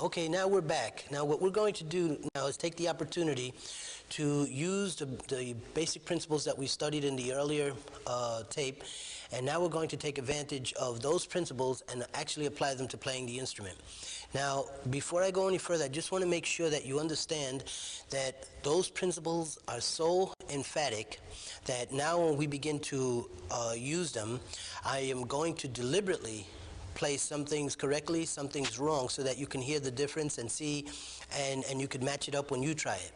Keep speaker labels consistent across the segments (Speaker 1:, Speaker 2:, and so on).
Speaker 1: Okay, now we're back. Now what we're going to do now is take the opportunity to use the basic principles that we studied in the earlier tape, and now we're going to take advantage of those principles and actually apply them to playing the instrument. Now, before I go any further, I just want to make sure that you understand that those principles are so emphatic that now when we begin to use them, I am going to deliberately play some things correctly, some things wrong, so that you can hear the difference and see, and you can match it up when you try it.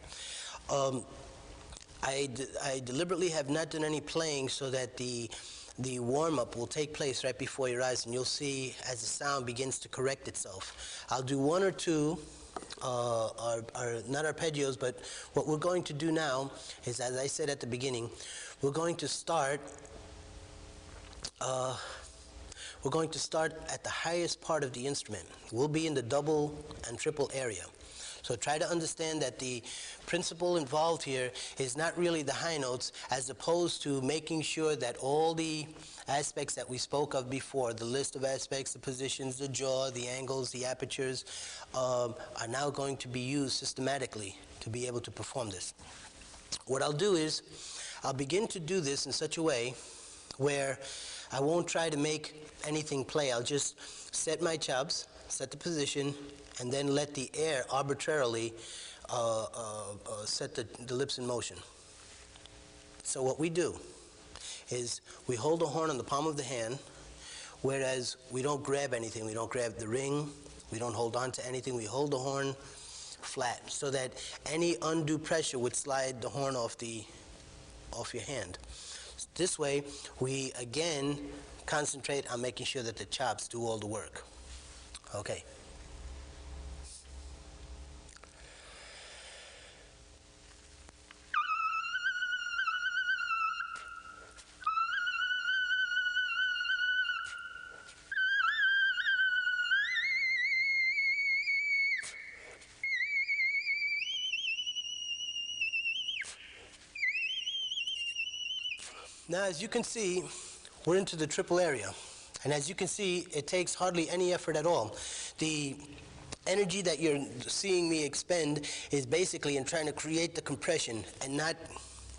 Speaker 1: I deliberately have not done any playing so that the warm-up will take place right before your eyes, and you'll see as the sound begins to correct itself. I'll do one or two, not arpeggios, but what we're going to do now is, as I said at the beginning, we're going to start at the highest part of the instrument. We'll be in the double and triple area. So try to understand that the principle involved here is not really the high notes, as opposed to making sure that all the aspects that we spoke of before, the list of aspects, the positions, the jaw, the angles, the apertures, are now going to be used systematically to be able to perform this. What I'll do is, I'll begin to do this in such a way where I won't try to make anything play. I'll just set my chops, set the position, and then let the air arbitrarily set the lips in motion. So what we do is we hold the horn on the palm of the hand, whereas we don't grab anything. We don't grab the ring. We don't hold on to anything. We hold the horn flat so that any undue pressure would slide the horn off your hand. This way, we again concentrate on making sure that the chops do all the work. Okay. Now, as you can see, we're into the triple area. And as you can see, it takes hardly any effort at all. The energy that you're seeing me expend is basically in trying to create the compression and not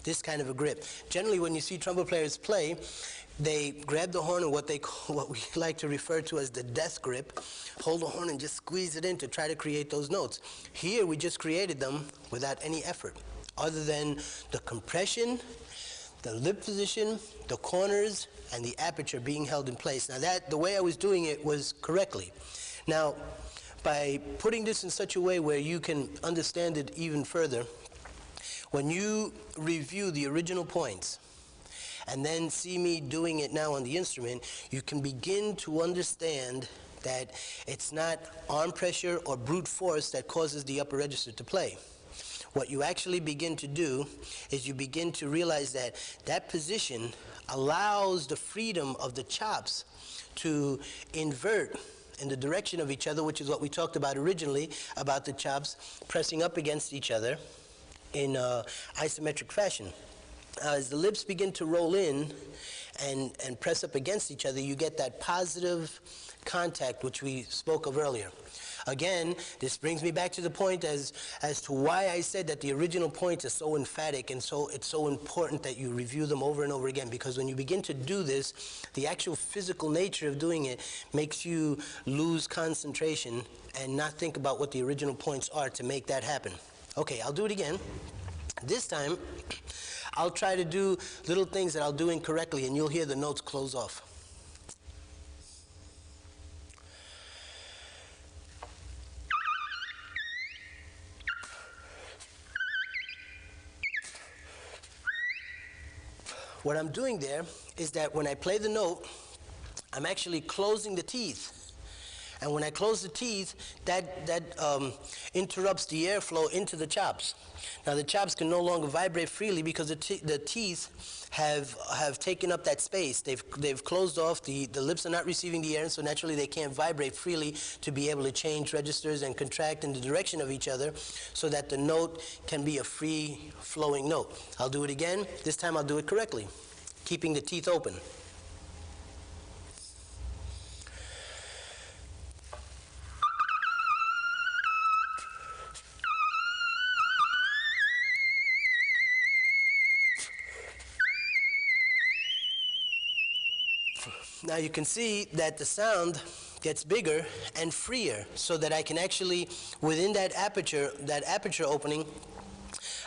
Speaker 1: this kind of a grip. Generally, when you see trumpet players play, they grab the horn in what we like to refer to as the death grip, hold the horn and just squeeze it in to try to create those notes. Here, we just created them without any effort, other than the compression, the lip position, the corners, and the aperture being held in place. Now the way I was doing it was correctly. Now, by putting this in such a way where you can understand it even further, when you review the original points and then see me doing it now on the instrument, you can begin to understand that it's not arm pressure or brute force that causes the upper register to play. What you actually begin to do is you begin to realize that that position allows the freedom of the chops to invert in the direction of each other, which is what we talked about originally, about the chops pressing up against each other in isometric fashion. As the lips begin to roll in and press up against each other, you get that positive contact which we spoke of earlier. Again, this brings me back to the point as to why I said that the original points are so emphatic, and so it's so important that you review them over and over again, because when you begin to do this, the actual physical nature of doing it makes you lose concentration and not think about what the original points are to make that happen. Okay, I'll do it again. This time, I'll try to do little things that I'll do incorrectly, and you'll hear the notes close off. What I'm doing there is that when I play the note, I'm actually closing the teeth. And when I close the teeth, that interrupts the airflow into the chops. Now the chops can no longer vibrate freely because the teeth have taken up that space. They've closed off. The lips are not receiving the air, and so naturally they can't vibrate freely to be able to change registers and contract in the direction of each other, so that the note can be a free flowing note. I'll do it again. This time I'll do it correctly, keeping the teeth open. Now you can see that the sound gets bigger and freer, so that I can actually, within that aperture opening,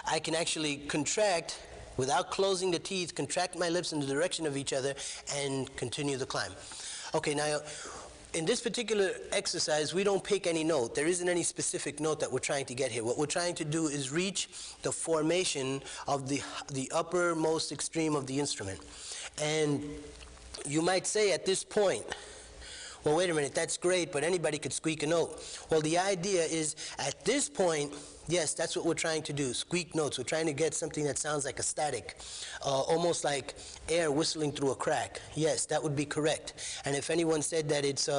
Speaker 1: I can actually contract without closing the teeth, contract my lips in the direction of each other, and continue the climb. Okay, now, in this particular exercise, we don't pick any note. There isn't any specific note that we're trying to get here. What we're trying to do is reach the formation of the uppermost extreme of the instrument. And you might say at this point, well, wait a minute, that's great, but anybody could squeak a note. Well, the idea is, at this point, yes, that's what we're trying to do, squeak notes. We're trying to get something that sounds like a static, almost like air whistling through a crack. Yes, that would be correct. And if anyone said that it's,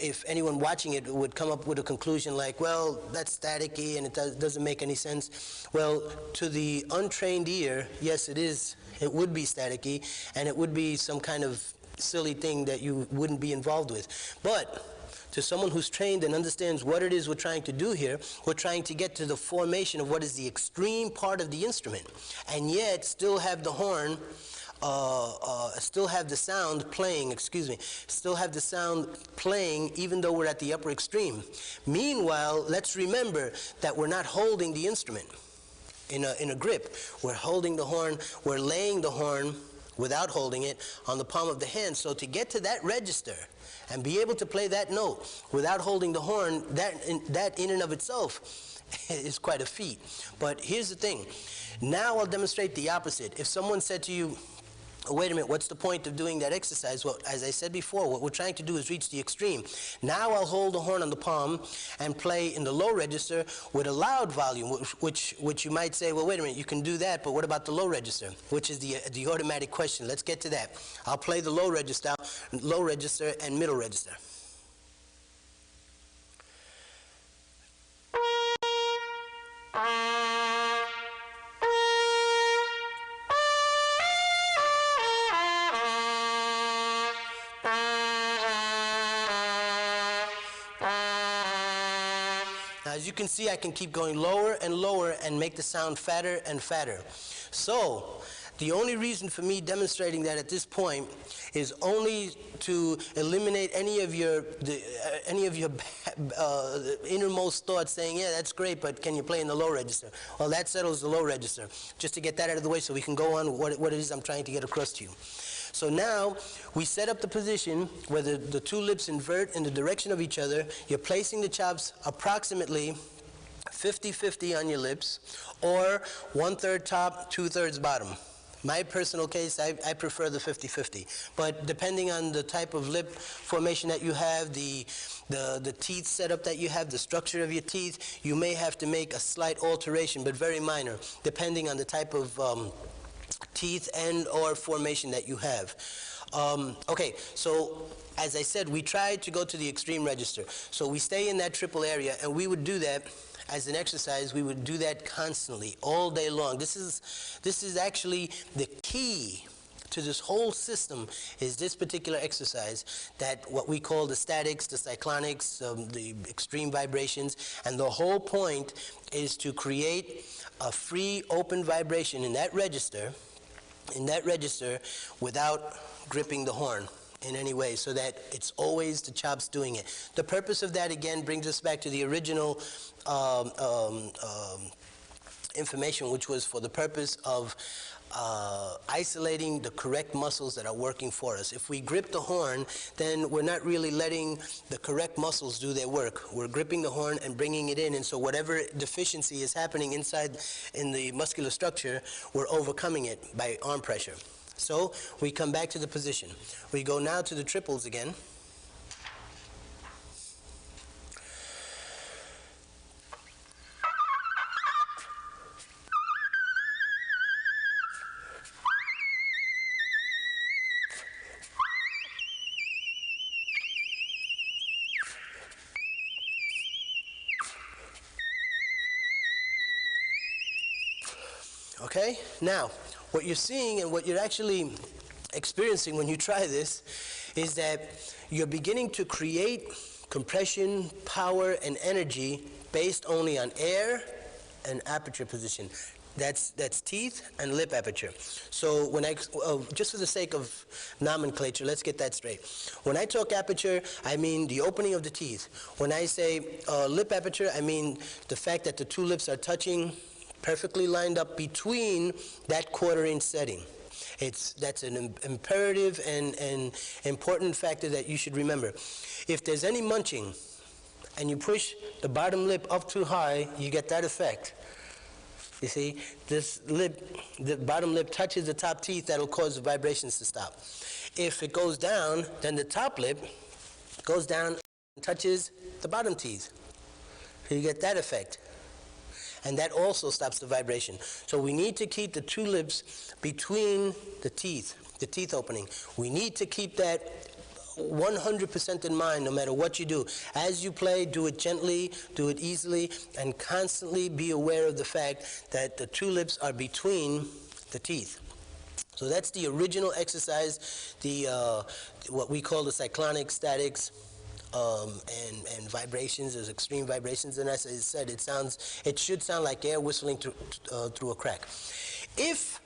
Speaker 1: if anyone watching it would come up with a conclusion like, well, that's staticky and it doesn't make any sense. Well, to the untrained ear, yes, it is. It would be staticky, and it would be some kind of silly thing that you wouldn't be involved with. But to someone who's trained and understands what it is we're trying to do here, we're trying to get to the formation of what is the extreme part of the instrument, and yet still have the horn, still have the sound playing, still have the sound playing even though we're at the upper extreme. Meanwhile, let's remember that we're not holding the instrument in a grip. We're holding the horn, we're laying the horn without holding it on the palm of the hand. So to get to that register and be able to play that note without holding the horn, that in and of itself is quite a feat. But here's the thing. Now I'll demonstrate the opposite. If someone said to you, wait a minute, what's the point of doing that exercise? Well, as I said before, what we're trying to do is reach the extreme. Now I'll hold the horn on the palm and play in the low register with a loud volume, which you might say, well, wait a minute, you can do that, but what about the low register? Which is the automatic question. Let's get to that. I'll play the low register and middle register. As you can see, I can keep going lower and lower and make the sound fatter and fatter. So, the only reason for me demonstrating that at this point is only to eliminate any of your innermost thoughts saying, yeah, that's great, but can you play in the low register? Well, that settles the low register. Just to get that out of the way so we can go on what it is I'm trying to get across to you. So now we set up the position where the two lips invert in the direction of each other. You're placing the chops approximately 50-50 on your lips, or 1/3 top, 2/3 bottom. My personal case, I prefer the 50-50. But depending on the type of lip formation that you have, the teeth setup that you have, the structure of your teeth, you may have to make a slight alteration, but very minor, depending on the type of teeth and or formation that you have. Okay, so as I said, we tried to go to the extreme register. So we stay in that triple area, and we would do that as an exercise. We would do that constantly, all day long. This is actually the key to this whole system, is this particular exercise, that what we call the statics, the cyclonics, the extreme vibrations, and the whole point is to create a free, open vibration in that register, without gripping the horn in any way, so that it's always the chops doing it. The purpose of that, again, brings us back to the original information, which was for the purpose of isolating the correct muscles that are working for us. If we grip the horn, then we're not really letting the correct muscles do their work. We're gripping the horn and bringing it in, and so whatever deficiency is happening inside in the muscular structure, we're overcoming it by arm pressure. So we come back to the position. We go now to the triples again. Okay? Now, what you're seeing and what you're actually experiencing when you try this is that you're beginning to create compression, power, and energy based only on air and aperture position. That's teeth and lip aperture. So when just for the sake of nomenclature, let's get that straight. When I talk aperture, I mean the opening of the teeth. When I say lip aperture, I mean the fact that the two lips are touching, perfectly lined up between that quarter-inch setting. That's an imperative and important factor that you should remember. If there's any munching and you push the bottom lip up too high, you get that effect. You see, this lip, the bottom lip touches the top teeth, that'll cause the vibrations to stop. If it goes down, then the top lip goes down and touches the bottom teeth. So you get that effect. And that also stops the vibration. So we need to keep the two lips between the teeth opening. We need to keep that 100% in mind no matter what you do. As you play, do it gently, do it easily, and constantly be aware of the fact that the two lips are between the teeth. So that's the original exercise, what we call the cyclonic statics and vibrations. There's extreme vibrations, and as I said, it should sound like air whistling through a crack. If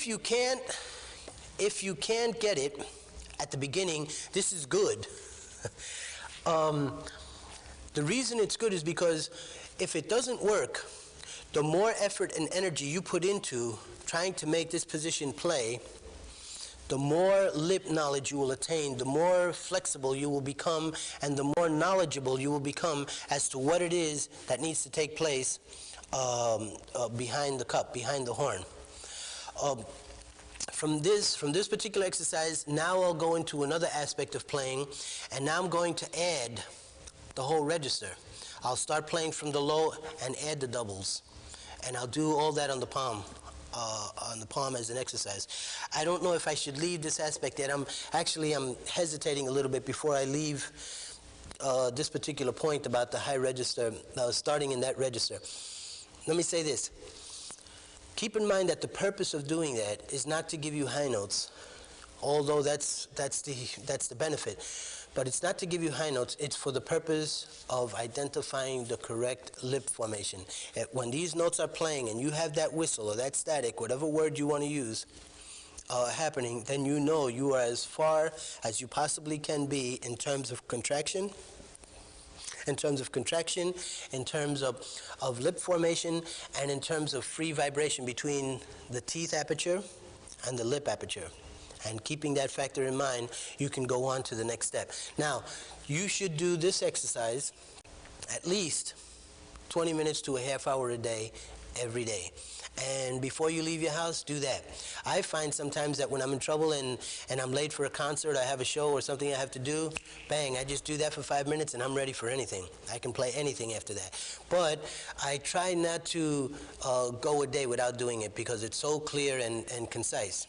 Speaker 1: you can't get it at the beginning, this is good. The reason it's good is because if it doesn't work, the more effort and energy you put into trying to make this position play, the more lip knowledge you will attain, the more flexible you will become, and the more knowledgeable you will become as to what it is that needs to take place behind the cup, behind the horn. From this particular exercise, now I'll go into another aspect of playing, and now I'm going to add the whole register. I'll start playing from the low and add the doubles, and I'll do all that on the palm as an exercise. I don't know if I should leave this aspect yet. I'm hesitating a little bit before I leave this particular point about the high register, starting in that register. Let me say this. Keep in mind that the purpose of doing that is not to give you high notes, although that's the benefit. But it's not to give you high notes. It's for the purpose of identifying the correct lip formation. When these notes are playing and you have that whistle or that static, whatever word you want to use, happening, then you know you are as far as you possibly can be in terms of contraction, in terms of lip formation, and in terms of free vibration between the teeth aperture and the lip aperture. And keeping that factor in mind, you can go on to the next step. Now, you should do this exercise at least 20 minutes to a half hour a day, every day. And before you leave your house, do that. I find sometimes that when I'm in trouble and I'm late for a concert, I have a show or something I have to do, bang, I just do that for 5 minutes and I'm ready for anything. I can play anything after that. But I try not to go a day without doing it because it's so clear and concise.